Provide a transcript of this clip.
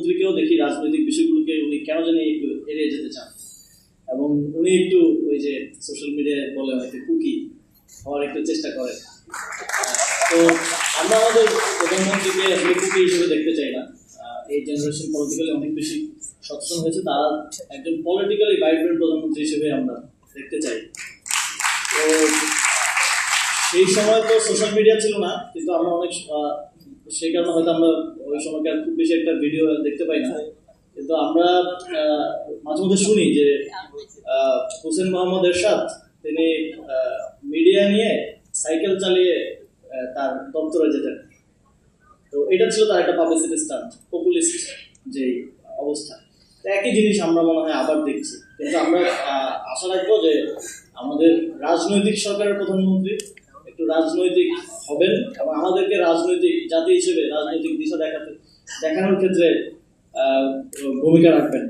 প্রধানমন্ত্রীকেও দেখি রাজনৈতিক বিষয়গুলোকে উনি কেন জানি একটু এড়িয়ে যেতে চান, এবং উনি একটু ওই যে সোশ্যাল মিডিয়ায় বলে হয়তো কুকি হওয়ার একটু চেষ্টা করেন। তো আমরা আমাদের প্রধানমন্ত্রীকে আসলে কুকি হিসেবে দেখতে চাই না। এই জেনারেশন পলিটিক্যালি অনেক বেশি সচেতন হয়েছে, তারা একজন পলিটিক্যালি ভাইব্রেন্ট প্রধানমন্ত্রী হিসেবে আমরা দেখতে চাই। তো সেই সময় তো সোশ্যাল মিডিয়া ছিল না, কিন্তু আমরা অনেক সেই কারণে হয়তো আমরা ওই সময়কার খুব বেশি একটা ভিডিও দেখতে পাই না, কিন্তু আমরা মাঝে মধ্যে শুনি যে হোসেন মোহাম্মদ এরশাদ তিনি মিডিয়া নিয়ে সাইকেল চালিয়ে তার দপ্তরে যেতেন। তো এটা ছিল তার একটা পাবলিসিটি স্টান্ট, পপুলিস্ট যে অবস্থা। একই জিনিস আমরা মনে হয় আবার দেখছি, কিন্তু আমরা আশা রাখবো যে আমাদের রাজনৈতিক সরকারের প্রধানমন্ত্রী একটু রাজনৈতিক হবেন এবং আমাদেরকে রাজনৈতিক জাতি হিসেবে রাজনৈতিক দিশা দেখানোর ক্ষেত্রে ভূমিকা রাখবেন।